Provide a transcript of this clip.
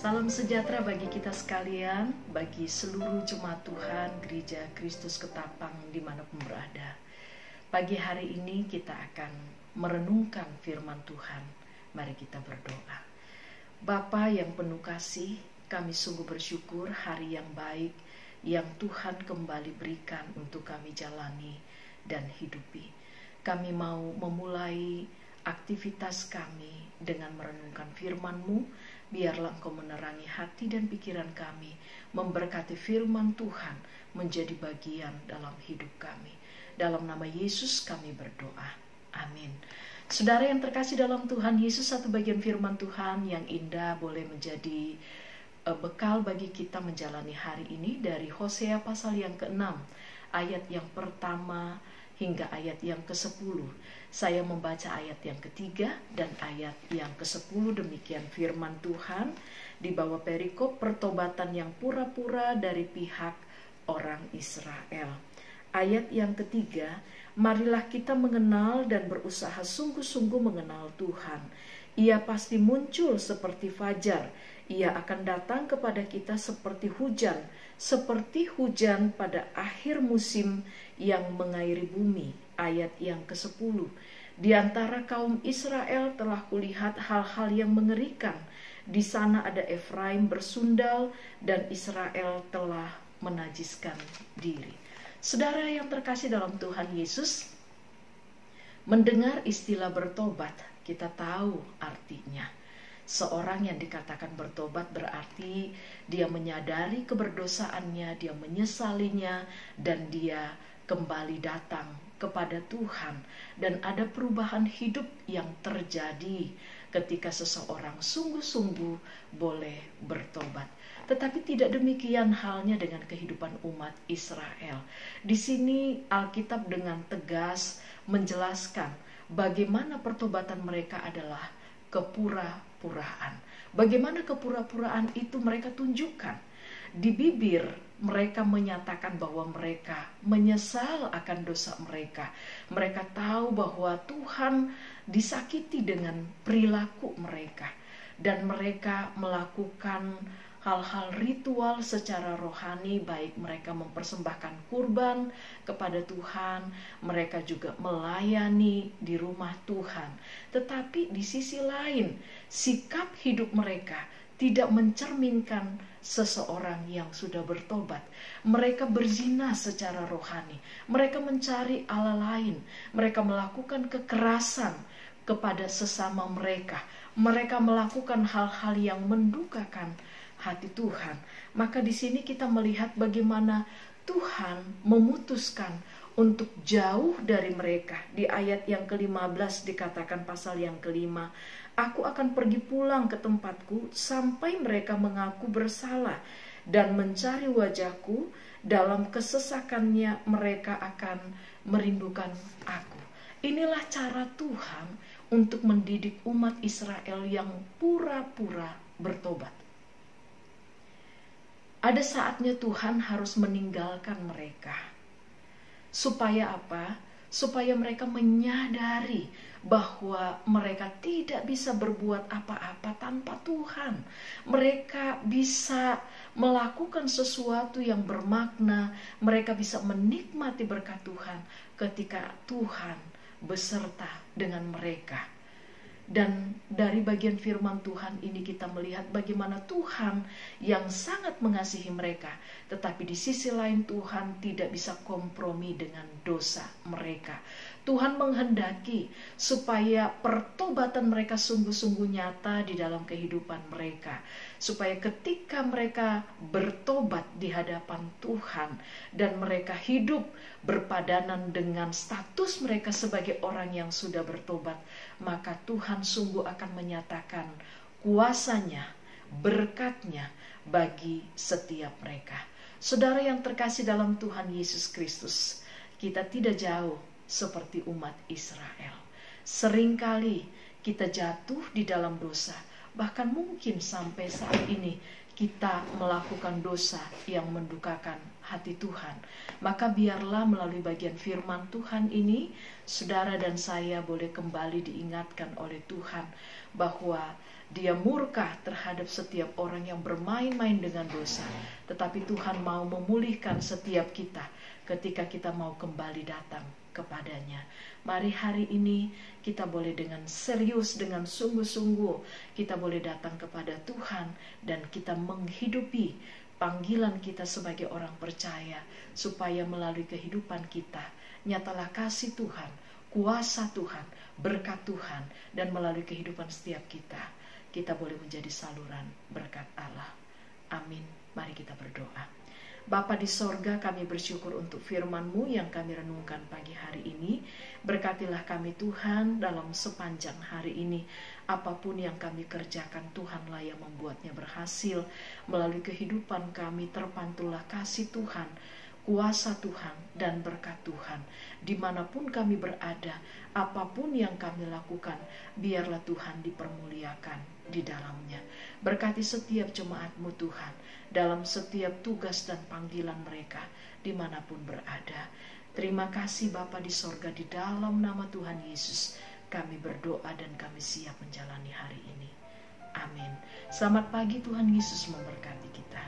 Salam sejahtera bagi kita sekalian, bagi seluruh jemaat Tuhan, Gereja Kristus Ketapang dimanapun berada. Pagi hari ini kita akan merenungkan firman Tuhan. Mari kita berdoa. Bapa yang penuh kasih, kami sungguh bersyukur hari yang baik yang Tuhan kembali berikan untuk kami jalani dan hidupi. Kami mau memulai aktivitas kami dengan merenungkan firman-Mu. Biarlah Engkau menerangi hati dan pikiran kami, memberkati firman Tuhan menjadi bagian dalam hidup kami. Dalam nama Yesus kami berdoa. Amin. Saudara yang terkasih dalam Tuhan Yesus, satu bagian firman Tuhan yang indah boleh menjadi bekal bagi kita menjalani hari ini dari Hosea pasal yang ke-6, ayat yang pertama hingga ayat yang ke-10. Saya membaca ayat yang ketiga dan ayat yang ke-10. Demikian firman Tuhan di bawah perikop pertobatan yang pura-pura dari pihak orang Israel. Ayat yang ketiga, marilah kita mengenal dan berusaha sungguh-sungguh mengenal Tuhan. Ia pasti muncul seperti fajar. Ia akan datang kepada kita seperti hujan pada akhir musim yang mengairi bumi. Ayat yang ke-10, di antara kaum Israel telah kulihat hal-hal yang mengerikan. Di sana ada Efraim bersundal dan Israel telah menajiskan diri. Saudara yang terkasih dalam Tuhan Yesus, mendengar istilah bertobat, kita tahu artinya. Seorang yang dikatakan bertobat berarti dia menyadari keberdosaannya, dia menyesalinya, dan dia kembali datang kepada Tuhan. Dan ada perubahan hidup yang terjadi ketika seseorang sungguh-sungguh boleh bertobat. Tetapi tidak demikian halnya dengan kehidupan umat Israel. Di sini Alkitab dengan tegas menjelaskan bagaimana pertobatan mereka adalah kepura-puraan. Bagaimana kepura-puraan itu mereka tunjukkan. Di bibir mereka menyatakan bahwa mereka menyesal akan dosa mereka. Mereka tahu bahwa Tuhan disakiti dengan perilaku mereka. Dan mereka melakukan hal-hal ritual secara rohani, baik mereka mempersembahkan kurban kepada Tuhan, mereka juga melayani di rumah Tuhan. Tetapi di sisi lain, sikap hidup mereka tidak mencerminkan seseorang yang sudah bertobat. Mereka berzina secara rohani. Mereka mencari Allah lain. Mereka melakukan kekerasan kepada sesama mereka. Mereka melakukan hal-hal yang mendukakan hati Tuhan. Maka di sini kita melihat bagaimana Tuhan memutuskan untuk jauh dari mereka. Di ayat yang ke-15 dikatakan pasal yang ke-5, aku akan pergi pulang ke tempatku sampai mereka mengaku bersalah dan mencari wajahku. Dalam kesesakannya mereka akan merindukan aku. Inilah cara Tuhan untuk mendidik umat Israel yang pura-pura bertobat. Ada saatnya Tuhan harus meninggalkan mereka. Supaya apa? Supaya mereka menyadari bahwa mereka tidak bisa berbuat apa-apa tanpa Tuhan. Mereka bisa melakukan sesuatu yang bermakna. Mereka bisa menikmati berkat Tuhan ketika Tuhan beserta dengan mereka. Dan dari bagian firman Tuhan ini kita melihat bagaimana Tuhan yang sangat mengasihi mereka. Tetapi di sisi lain Tuhan tidak bisa kompromi dengan dosa mereka. Tuhan menghendaki supaya pertobatan mereka sungguh-sungguh nyata di dalam kehidupan mereka. Supaya ketika mereka bertobat di hadapan Tuhan dan mereka hidup berpadanan dengan status mereka sebagai orang yang sudah bertobat, maka Tuhan sungguh akan menyatakan kuasanya, berkatnya bagi setiap mereka. Saudara yang terkasih dalam Tuhan Yesus Kristus, kita tidak jauh seperti umat Israel. Seringkali kita jatuh di dalam dosa, bahkan mungkin sampai saat ini kita melakukan dosa yang mendukakan hati Tuhan. Maka biarlah melalui bagian firman Tuhan ini, saudara dan saya boleh kembali diingatkan oleh Tuhan bahwa Dia murka terhadap setiap orang yang bermain-main dengan dosa. Tetapi Tuhan mau memulihkan setiap kita ketika kita mau kembali datang kepadanya. Mari hari ini kita boleh dengan serius, dengan sungguh-sungguh, kita boleh datang kepada Tuhan dan kita menghidupi panggilan kita sebagai orang percaya, supaya melalui kehidupan kita nyatalah kasih Tuhan, kuasa Tuhan, berkat Tuhan, dan melalui kehidupan setiap kita boleh menjadi saluran berkat Allah. Amin. Mari kita berdoa. Bapa di sorga, kami bersyukur untuk firman-Mu yang kami renungkan pagi hari ini. Berkatilah kami Tuhan dalam sepanjang hari ini. Apapun yang kami kerjakan, Tuhanlah yang membuatnya berhasil. Melalui kehidupan kami terpantullah kasih Tuhan, kuasa Tuhan, dan berkat Tuhan. Dimanapun kami berada, apapun yang kami lakukan, biarlah Tuhan dipermuliakan di dalamnya. Berkati setiap jemaat-Mu Tuhan, dalam setiap tugas dan panggilan mereka, dimanapun berada. Terima kasih Bapa di sorga, di dalam nama Tuhan Yesus kami berdoa dan kami siap menjalani hari ini. Amin. Selamat pagi, Tuhan Yesus memberkati kita.